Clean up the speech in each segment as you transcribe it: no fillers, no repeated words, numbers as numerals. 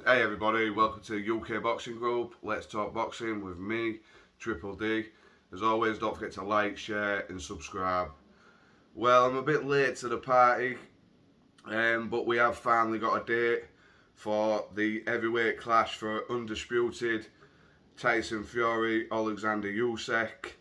Hey everybody, welcome to UK Boxing Group. Let's talk boxing with me, Triple D. As always, don't forget to like, share and subscribe. Well, I'm a bit late to the party, but we have finally got a date for the heavyweight clash for Undisputed, Tyson Fury, Alexander Usyk,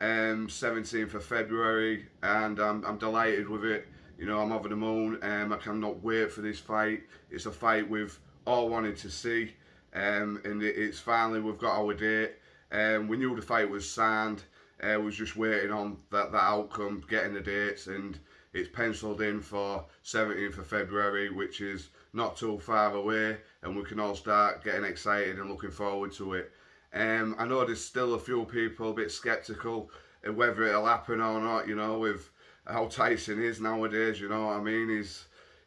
17th of February, and I'm delighted with it. You know, I'm over the moon. I cannot wait for this fight. It's a fight we've all wanted to see, and it's finally we've got our date. We knew the fight was signed. Was just waiting on that outcome, getting the dates, and it's penciled in for 17th of February, which is not too far away, and we can all start getting excited and looking forward to it. I know there's still a few people a bit sceptical of whether it'll happen or not, you know, with how Tyson is nowadays, you know what I mean?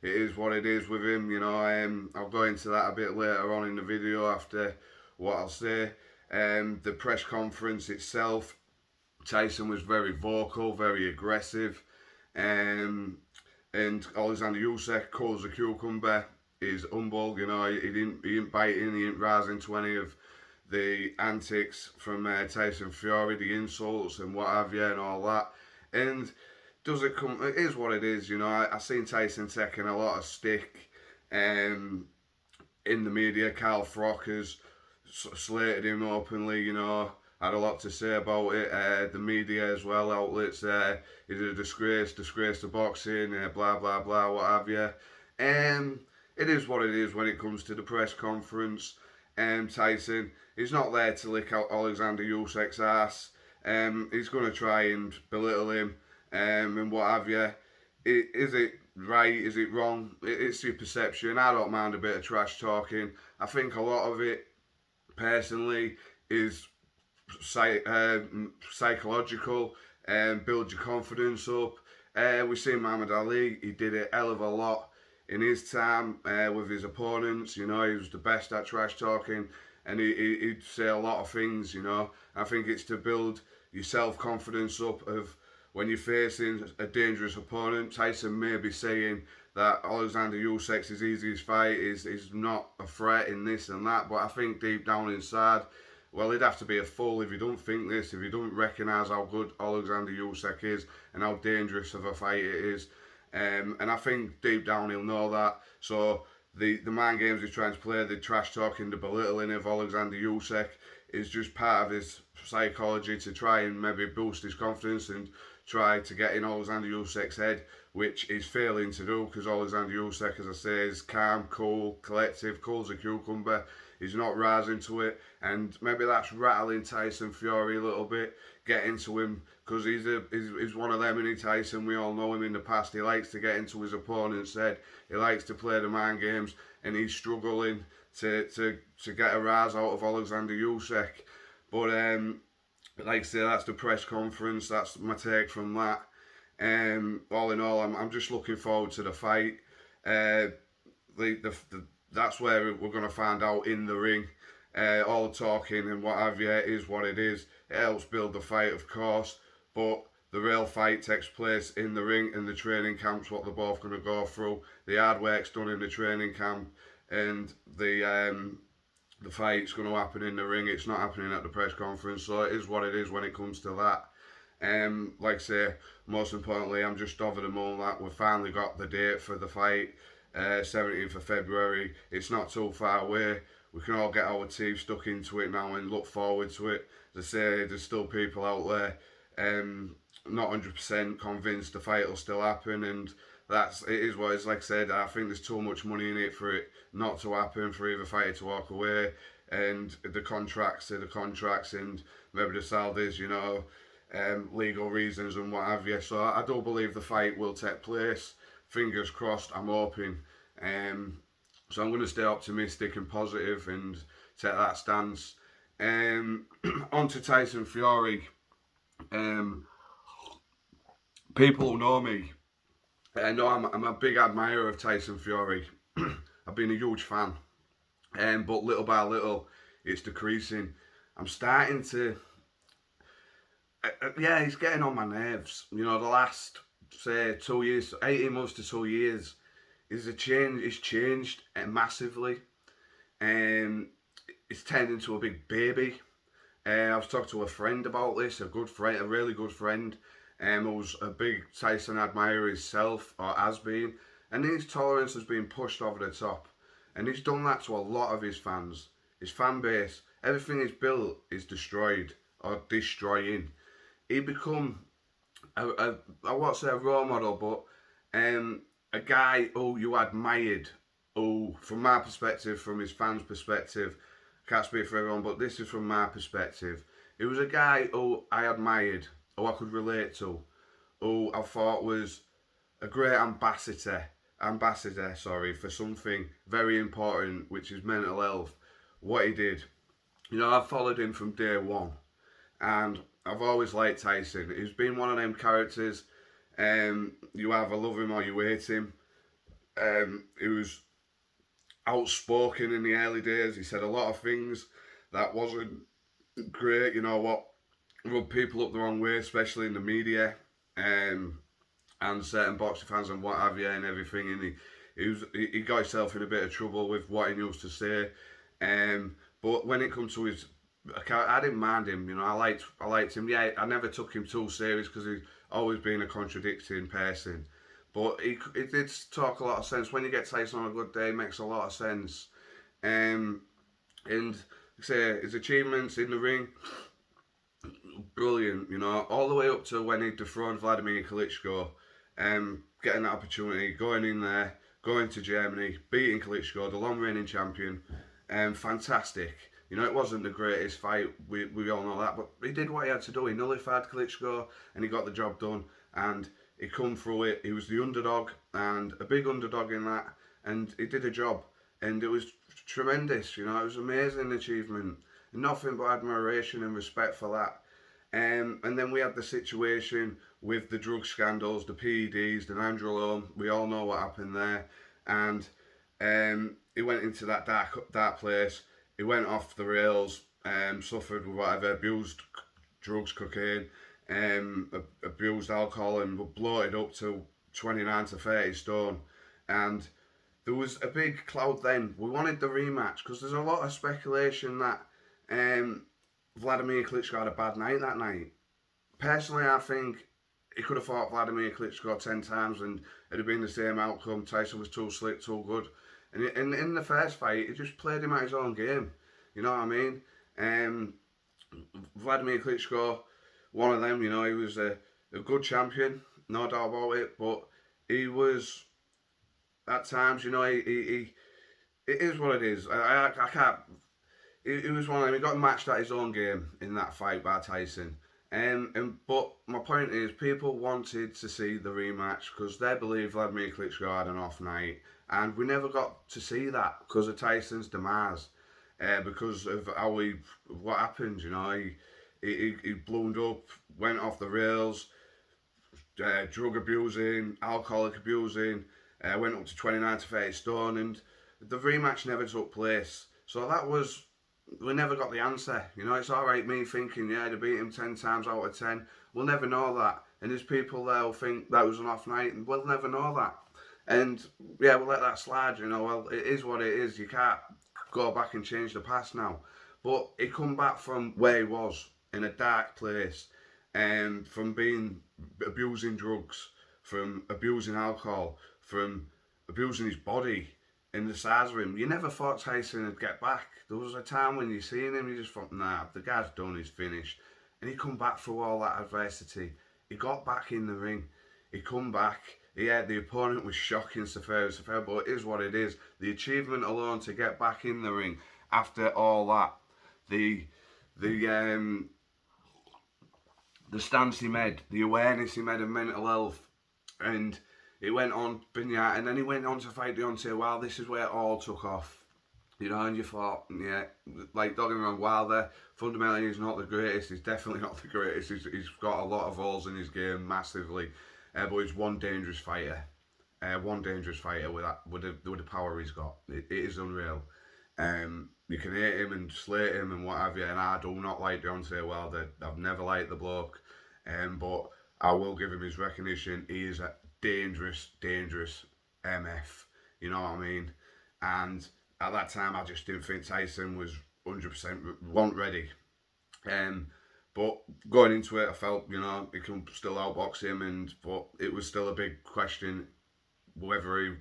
It is what it is with him, you know. I'll go into that a bit later on in the video after what I'll say. The press conference itself, Tyson was very vocal, very aggressive, and Alexander Usyk, cool as a cucumber, is humble, you know. He didn't bite in, he didn't rise into any of the antics from Tyson Fury, the insults and what have you and all that. And does it come? It is what it is, you know. I seen Tyson taking a lot of stick in the media. Carl Frock has slated him openly, you know. Had a lot to say about it. The media as well, outlets. He's a disgrace to boxing. Blah blah blah, what have you. It is what it is when it comes to the press conference. Tyson, he's not there to lick out Alexander Usyk's ass. He's going to try and belittle him and what have you. Is it right? Is it wrong? It's your perception. I don't mind a bit of trash talking. I think a lot of it, personally, is psychological and build your confidence up. We've seen Muhammad Ali, he did a hell of a lot in his time with his opponents. You know, he was the best at trash talking, and he'd say a lot of things, you know. I think it's to build your self-confidence up of when you're facing a dangerous opponent. Tyson may be saying that Alexander Usyk's his easiest fight, is not a threat in this and that, but I think deep down inside, well, he'd have to be a fool if he don't think this, if he don't recognise how good Alexander Usyk is and how dangerous of a fight it is. And I think deep down he'll know that. So the mind games he's trying to play, the trash talking, the belittling of Alexander Usyk is just part of his psychology to try and maybe boost his confidence and try to get in Alexander Usyk's head, which he's failing to do because Alexander Usyk, as I say, is calm, cool, collective, cool as a cucumber. He's not rising to it, and maybe that's rattling Tyson Fury a little bit, getting to him, because he's one of them, and Tyson, we all know him in the past. He likes to get into his opponent's head, he likes to play the mind games, and he's struggling to get a rise out of Alexander Usyk. But like I say, that's the press conference, that's my take from that. All in all, I'm just looking forward to the fight. That's where we're going to find out in the ring. All the talking and what have you is what it is. It helps build the fight, of course, but the real fight takes place in the ring, and the training camp's what they're both going to go through. The hard work's done in the training camp, and the fight's going to happen in the ring. It's not happening at the press conference, so it is what it is when it comes to that. Like I say, most importantly, I'm just over the moon that we've finally got the date for the fight. 17th of February. It's not too far away. We can all get our teeth stuck into it now and look forward to it. As I say, there's still people out there not 100% convinced the fight will still happen, and it is what it's. Like I said, I think there's too much money in it for it not to happen, for either fighter to walk away, and the contracts are the contracts, and maybe the Saudis, you know, legal reasons and what have you. So I do believe the fight will take place. Fingers crossed, I'm hoping. So I'm going to stay optimistic and positive and take that stance. On to Tyson Fury. People who know me know I'm a big admirer of Tyson Fury. I've been a huge fan. But little by little, it's decreasing. I'm starting to... yeah, he's getting on my nerves. You know, the last, say, 2 years, 18 months to 2 years, it's changed massively. Um, it's turned into a big baby. I was talking to a friend about this, a good friend, a really good friend, who's a big Tyson admirer himself, or has been, and his tolerance has been pushed over the top. And he's done that to a lot of his fans. His fan base, everything he's built is destroyed or destroying. He become I won't say a role model, but a guy who you admired, who, from my perspective, from his fans' perspective, can't speak for everyone, but this is from my perspective. He was a guy who I admired, who I could relate to, who I thought was a great ambassador, for something very important, which is mental health. What he did, I've followed him from day one, and I've always liked Tyson. He's been one of them characters. You either love him or you hate him. He was outspoken in the early days. He said a lot of things that wasn't great. You know what, rubbed people up the wrong way, especially in the media, and certain boxing fans and what have you and everything. And he got himself in a bit of trouble with what he used to say. But when it comes to his, I didn't mind him. I liked him. Yeah, I never took him too serious because he's always been a contradicting person. But he did talk a lot of sense. When you get Tyson on a good day, it makes a lot of sense. Um, and like I say his achievements in the ring, brilliant. All the way up to when he dethroned Vladimir Klitschko, getting that opportunity, going in there, going to Germany, beating Klitschko, the long reigning champion, fantastic. It wasn't the greatest fight, we all know that, but he did what he had to do. He nullified Klitschko and he got the job done, and he come through it. He was the underdog, and a big underdog in that, and he did a job, and it was tremendous. It was an amazing achievement. Nothing but admiration and respect for that. And then we had the situation with the drug scandals, the PEDs, the Nandrolone. We all know what happened there. And he went into that dark place. He went off the rails, suffered with whatever, abused drugs, cocaine, abused alcohol, and bloated up to 29 to 30 stone. And there was a big cloud then. We wanted the rematch because there's a lot of speculation that Vladimir Klitschko had a bad night that night. Personally, I think he could have fought Vladimir Klitschko 10 times and it'd have been the same outcome. Tyson was too slick, too good. And in the first fight, he just played him at his own game. You know what I mean? Vladimir Klitschko, one of them, he was a good champion, no doubt about it. But he was, at times, it is what it is. I can't. He was one of them. He got matched at his own game in that fight by Tyson. But my point is, people wanted to see the rematch because they believe Vladimir Klitschko had an off night, and we never got to see that because of Tyson's demise, because of what happened. He bloomed up, went off the rails, drug abusing, alcoholic abusing, went up to 29 to 30 stone, and the rematch never took place. So that was, we never got the answer. It's alright me thinking, yeah, to beat him 10 times out of 10. We'll never know that. And there's people there who think that was an off night, and we'll never know that. And yeah, we'll let that slide, well, it is what it is. You can't go back and change the past now. But he come back from where he was, in a dark place, and from abusing drugs, from abusing alcohol, from abusing his body, in the size of him. You never thought Tyson would get back. There was a time when you seen him, you just thought, nah, the guy's done, he's finished. And he come back through all that adversity. He got back in the ring. He come back. Yeah, the opponent was shocking, Safari, but it is what it is. The achievement alone to get back in the ring after all that, the stance he made, the awareness he made of mental health, and he went on Binyat, and then he went on to fight Deontay Wilder. This is where it all took off. And you thought, yeah, like, don't get me wrong, Wilder, fundamentally he's not the greatest. He's definitely not the greatest. He's got a lot of holes in his game, massively. But he's one dangerous fighter. One dangerous fighter with the power he's got. It is unreal. You can hate him and slate him and what have you, and I do not like Deontay Wilder. I've never liked the bloke. But I will give him his recognition. He is a dangerous MF. You know what I mean? And at that time, I just didn't think Tyson was 100% wasn't ready. Um, but going into it, I felt he can still outbox him, but it was still a big question whether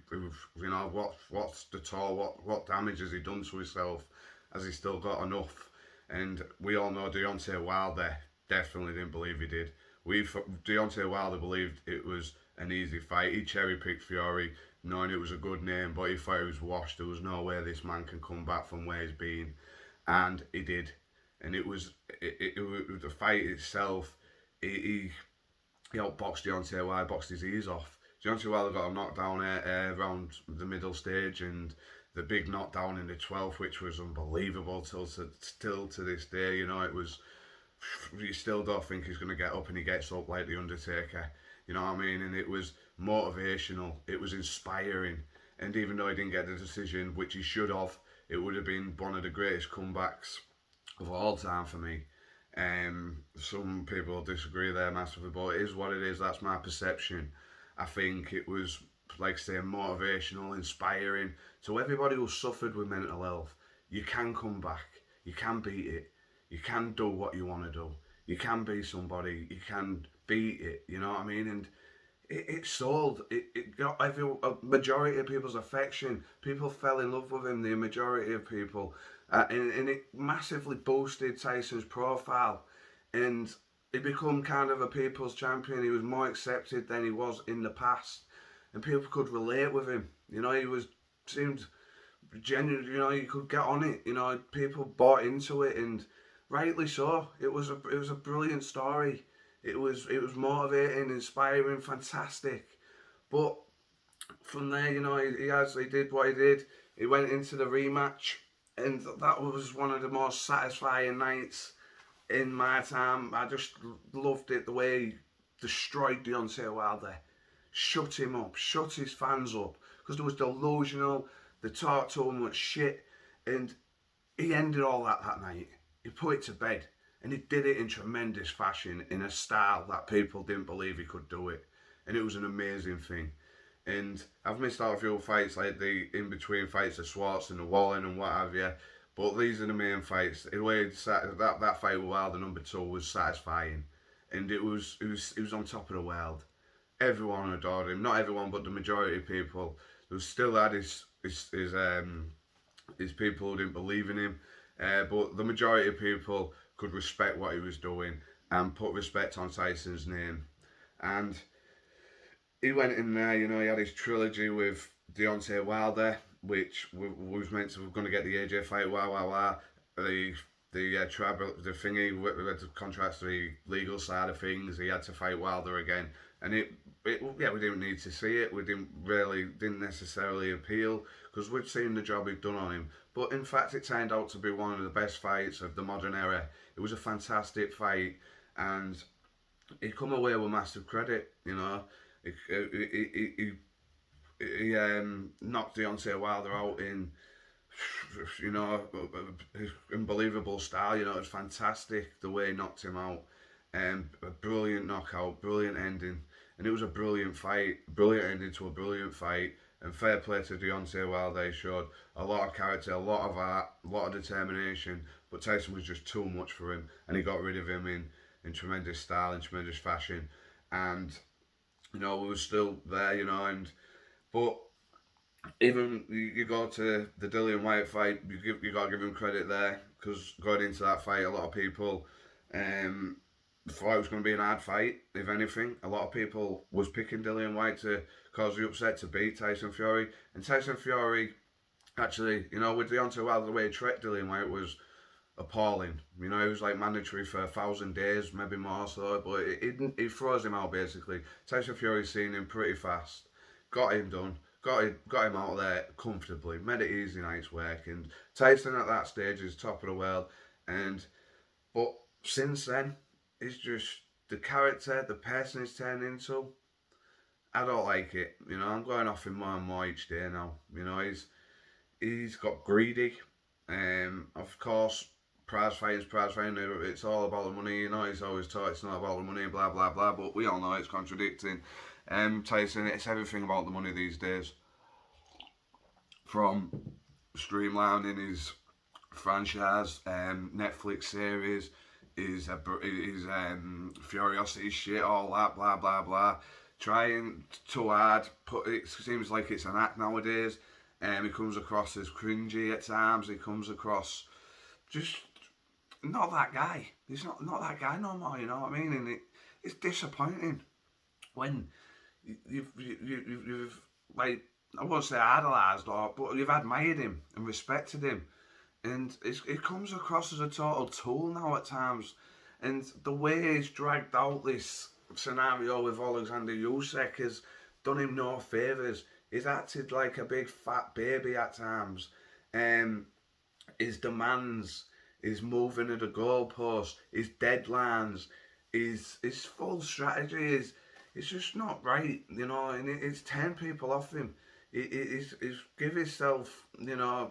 what's the toll, what damage has he done to himself? Has he still got enough? And we all know Deontay Wilder definitely didn't believe he did. Deontay Wilder believed it was an easy fight. He cherry picked Fury, knowing it was a good name, but he thought he was washed. There was no way this man can come back from where he's been, and he did. And it was the fight itself. He outboxed Deontay Wilder, boxed his ears off. Deontay Wilder got a knockdown around the middle stage, and the big knockdown in the 12th, which was unbelievable still to this day. It was, you still don't think he's going to get up, and he gets up like The Undertaker. You know what I mean? And it was motivational, it was inspiring. And even though he didn't get the decision, which he should have, it would have been one of the greatest comebacks of all time for me. Some people disagree there massively, but it is what it is. That's my perception. I think it was, like I say, motivational, inspiring to everybody who suffered with mental health. You can come back. You can beat it. You can do what you want to do. You can be somebody. You can beat it. You know what I mean? And it sold. It got a majority of people's affection. People fell in love with him. The majority of people, and it massively boosted Tyson's profile, and he became kind of a people's champion. He was more accepted than he was in the past, and people could relate with him. He seemed genuine. You could get on it. People bought into it, and rightly so. It was a brilliant story. It was motivating, inspiring, fantastic. But from there, he did what he did. He went into the rematch, and that was one of the most satisfying nights in my time. I just loved it, the way he destroyed Deontay Wilder, shut him up, shut his fans up, because it was delusional. They talked so much shit, and he ended all that night. He put it to bed, and he did it in tremendous fashion, in a style that people didn't believe he could do it, and it was an amazing thing. And I've missed out a few fights, like the in-between fights, the Swartz and the Wallen and what have you, but these are the main fights. The way that fight with Wilder #2 was satisfying, and it was on top of the world. Everyone adored him. Not everyone, but the majority of people. There was still had his people who didn't believe in him, but the majority of people could respect what he was doing and put respect on Tyson's name. And he went in there, he had his trilogy with Deontay Wilder, which was meant to, going to get the AJ fight, the tribal, the thingy, with the contracts, the legal side of things. He had to fight Wilder again, and we didn't need to see it. We didn't necessarily appeal, because we'd seen the job he'd done on him. But in fact, it turned out to be one of the best fights of the modern era. It was a fantastic fight, and he come away with massive credit. He knocked Deontay Wilder out in his unbelievable style. It was fantastic the way he knocked him out. A brilliant knockout, brilliant ending, and it was a brilliant fight, brilliant ending to a brilliant fight. And fair play to Deontay Wilder. He showed a lot of character, a lot of art, a lot of determination, but Tyson was just too much for him, and he got rid of him in tremendous style, in tremendous fashion. And we were still there, but even you go to the Dillian Whyte fight, you got to give him credit there, because going into that fight, a lot of people thought it was going to be an hard fight. If anything, a lot of people was picking Dillian Whyte to cause the upset, to beat Tyson Fury, and Tyson Fury actually, with Deontay Wilder, the way he tricked Dillian Whyte was appalling. He was like mandatory for 1,000 days, maybe more so, but he froze him out basically. Tyson Fury seen him pretty fast, got him done, got him out of there comfortably, made it easy night's work. And Tyson at that stage is top of the world, but since then, it's just the character, the person he's turned into. I don't like it. I'm going off him more and more each day now. He's got greedy. Of course, prize fighting. It's all about the money. He's always taught it's not about the money, blah blah blah. But we all know it's contradicting. Tyson, it's everything about the money these days. From streamlining his franchise, Netflix series, his Furiosity shit, all that, blah blah blah. Trying too hard. It seems like it's an act nowadays. He comes across as cringy at times. He comes across just not that guy. He's not that guy no more. You know what I mean? And it's disappointing when you've like, I won't say idolised, but you've admired him and respected him, and it comes across as a total tool now at times. And the way he's dragged out this scenario with Alexander Usyk has done him no favours. He's acted like a big fat baby at times. His demands, his moving of the goalpost, his deadlines, his full strategy is it's just not right, you know, and it's 10 people off him. He's give himself, you know,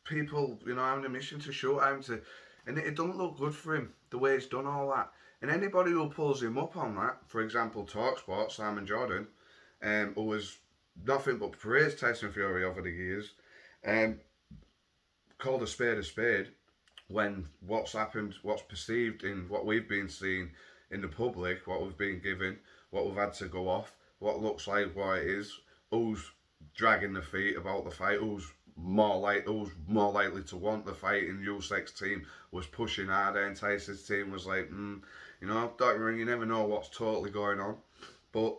people, you know, having a mission to shoot him to, and it don't look good for him the way he's done all that. And anybody who pulls him up on that, for example, Talksport, Simon Jordan, who was nothing but praised Tyson Fury over the years, um, called a spade when what's happened, what's perceived in what we've been seeing in the public, what we've been given, what we've had to go off, what looks like what it is, who's dragging the feet about the fight, who's more likely to want the fight in Usyk's team was pushing harder, and Tyson's team was like, you know, don't worry, you never know what's totally going on. But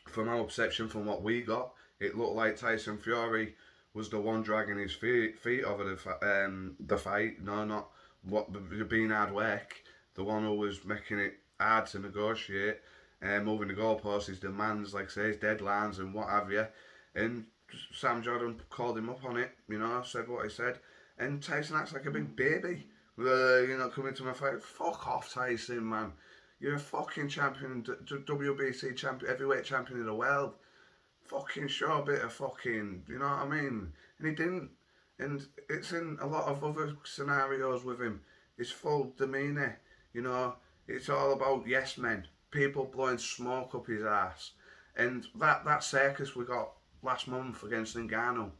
from our perception, from what we got, it looked like Tyson Fury was the one dragging his feet over the fight. No, not what being hard work. The one who was making it hard to negotiate, moving the goalposts, his demands, like I say, his deadlines and what have you. And Sam Jordan called him up on it, you know, said what he said. And Tyson acts like a big baby. You're not coming to my fight. Fuck off, Tyson, man. You're a fucking champion, WBC champion, heavyweight champion of the world. Fucking show a bit of fucking, you know what I mean? And he didn't. And it's in a lot of other scenarios with him. His full demeanour, you know, it's all about yes men, people blowing smoke up his ass. And that circus we got last month against Ngannou,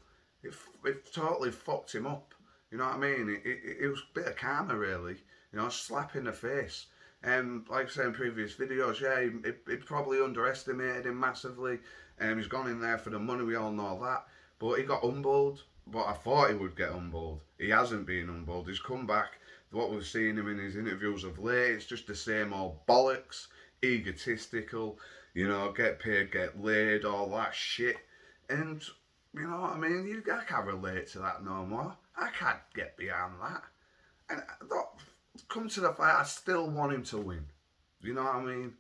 it totally fucked him up. You know what I mean? It was a bit of karma, really. You know, slap in the face. Like I said in previous videos, yeah, he probably underestimated him massively. He's gone in there for the money, we all know that. But he got humbled. But I thought he would get humbled. He hasn't been humbled. He's come back. What we've seen him in his interviews of late, it's just the same old bollocks, egotistical, you know, get paid, get laid, all that shit. And, you know what I mean? I can't relate to that no more. I can't get behind that. And come to the fight, I still want him to win. You know what I mean?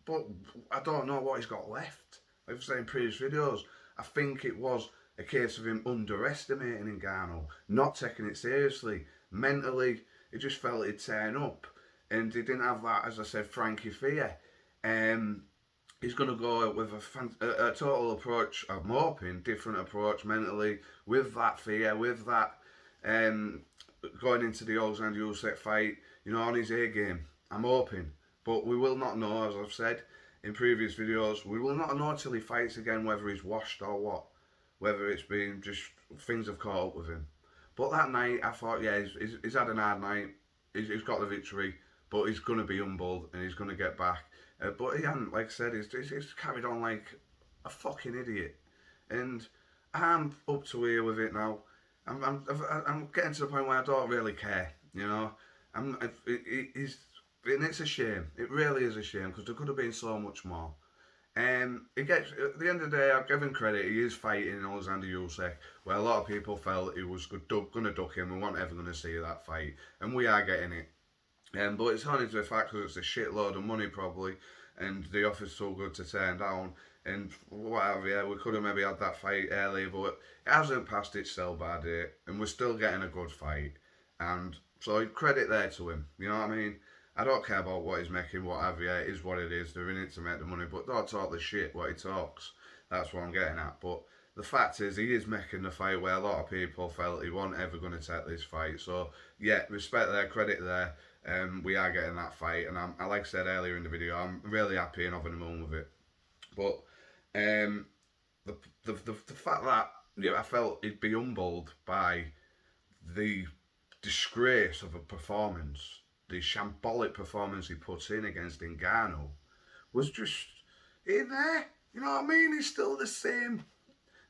But I don't know what he's got left. Like I've said in previous videos, I think it was a case of him underestimating Ngannou, not taking it seriously. Mentally, he just felt he'd turn up. And he didn't have that, as I said, Frankie fear. He's going to go with a total approach, I'm hoping, different approach mentally, with that fear, with that going into the Alexander Usyk fight, you know, on his A game. I'm hoping. But we will not know, as I've said in previous videos, we will not know till he fights again whether he's washed or what. Whether it's been just things have caught up with him. But that night, I thought, yeah, he's had an hard night. He's got the victory, but he's going to be humbled and he's going to get back. But he hasn't, like I said, he's carried on like a fucking idiot. And I'm up to here with it now. I'm getting to the point where I don't really care, you know. And it's a shame. It really is a shame because there could have been so much more. He gets at the end of the day, I'll give him credit. He is fighting Alexander Usyk, where a lot of people felt he was going to duck him. We weren't ever going to see that fight, and we are getting it. But it's only to the fact because it's a shitload of money probably, and the offer's so good to turn down, and whatever. Yeah, we could have maybe had that fight earlier, but it hasn't passed its sell-by date, and we're still getting a good fight. And so credit there to him. You know what I mean? I don't care about what he's making, whatever, yeah, it is what it is. They're in it to make the money, but don't talk the shit what he talks. That's what I'm getting at. But the fact is, he is making the fight where a lot of people felt he wasn't ever going to take this fight. So, yeah, respect there, credit there. We are getting that fight, and like I said earlier in the video, I'm really happy and over the moon with it. But the fact that yeah, I felt he'd be humbled by the disgrace of a performance. The shambolic performance he puts in against Ngannou was just in there. You know what I mean? He's still the same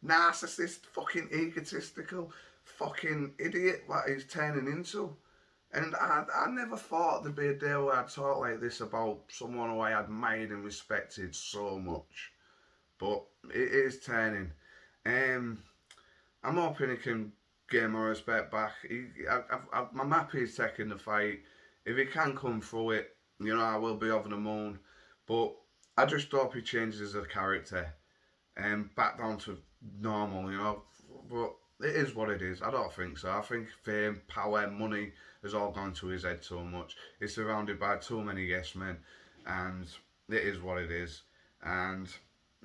narcissist, fucking egotistical, fucking idiot that he's turning into. And I never thought there'd be a day where I'd talk like this about someone who I admired and respected so much. But it is turning. Um, I'm hoping he can gain my respect back. I'm happy he's taking the fight. If he can come through it, you know, I will be over the moon. But I just hope he changes as a character and back down to normal, you know. But it is what it is. I don't think so. I think fame, power, money has all gone to his head so much. He's surrounded by too many yes men, and it is what it is. And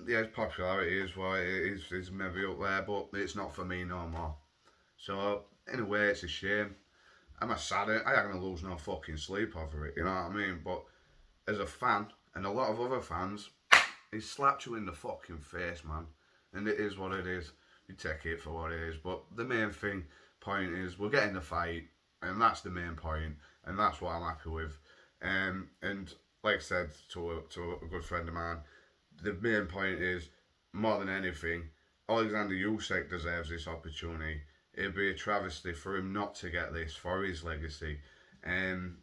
yeah, his popularity is what it is maybe up there, but it's not for me no more. So in a way, it's a shame. I'm a sad. I ain't gonna lose no fucking sleep over it. You know what I mean? But as a fan, and a lot of other fans, he slapped you in the fucking face, man. And it is what it is. You take it for what it is. But the main point is we're getting the fight, and that's the main point, and that's what I'm happy with. And like I said to a good friend of mine, the main point is more than anything, Alexander Usyk deserves this opportunity. It'd be a travesty for him not to get this for his legacy. Um,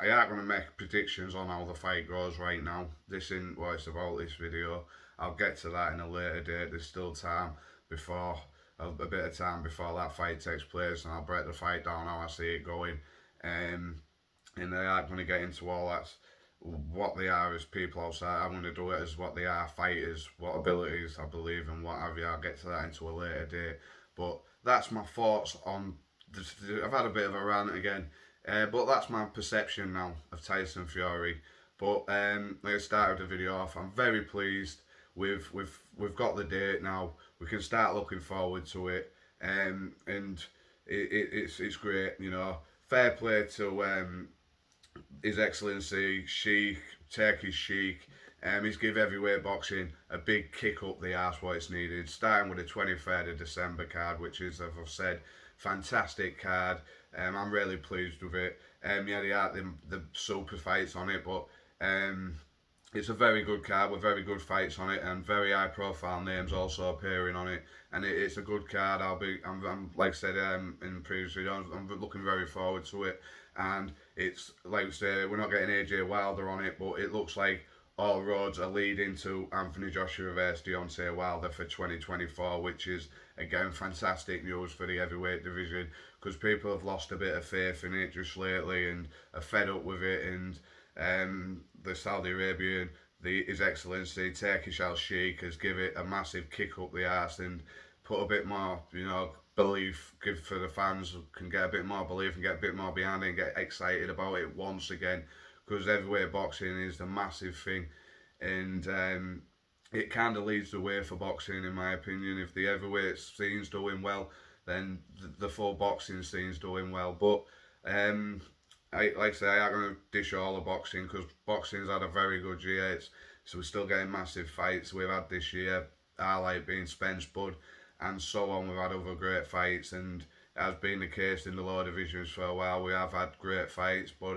I ain't going to make predictions on how the fight goes right now. This isn't what it's about, this video. I'll get to that in a later date. There's still time before, a bit of time before that fight takes place, and I'll break the fight down how I see it going. And I aren't going to get into all that, what they are as people outside. I'm going to do it as what they are, fighters, what abilities I believe and what have you. I'll get to that into a later date. But that's my thoughts on. I've had a bit of a rant again. But that's my perception now of Tyson Fury. But like I started the video off, I'm very pleased. We've got the date now. We can start looking forward to it. And it's great, you know. Fair play to His Excellency Sheik, Turkish Sheik. He's give heavyweight boxing a big kick up the arse what it's needed. Starting with the 23rd of December card, which is, as I've said, fantastic card. I'm really pleased with it. Yeah, they are the super fights on it, but it's a very good card with very good fights on it and very high profile names also appearing on it. And it's a good card. I'm like I said in previous videos, I'm looking very forward to it. And it's like I say, we're not getting AJ Wilder on it, but it looks like all roads are leading to Anthony Joshua versus Deontay Wilder for 2024, which is again fantastic news for the heavyweight division because people have lost a bit of faith in it just lately and are fed up with it. And the Saudi Arabian, His Excellency Turkish Al Sheikh has given it a massive kick up the arse and put a bit more, you know, belief, give for the fans, can get a bit more belief and get a bit more behind it and get excited about it once again because heavyweight boxing is the massive thing. And it kind of leads the way for boxing, in my opinion. If the heavyweight scene's doing well, then the full boxing scene's doing well. But like I say, I ain't going to dish all the boxing because boxing's had a very good year. So we're still getting massive fights we've had this year. I like being Spence Bud and so on. We've had other great fights, and it has been the case in the lower divisions for a while. We have had great fights, but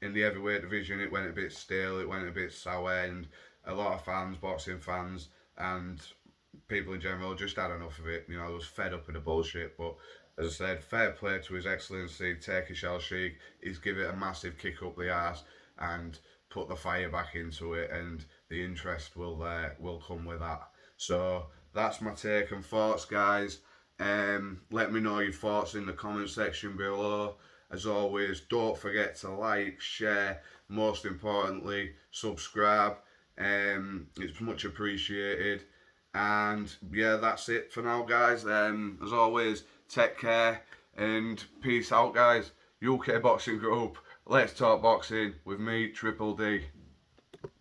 in the heavyweight division, it went a bit stale, it went a bit sour, and a lot of fans, boxing fans, and people in general just had enough of it. You know, I was fed up with the bullshit. But as I said, fair play to His Excellency Turkish Al Sheikh. He's given it a massive kick up the arse and put the fire back into it, and the interest will come with that. So that's my take and thoughts, guys. Let me know your thoughts in the comment section below. As always, don't forget to like, share, most importantly, subscribe. It's much appreciated. And yeah, that's it for now, guys. As always, take care and peace out, guys. UK Boxing Group. Let's talk boxing with me, Triple D.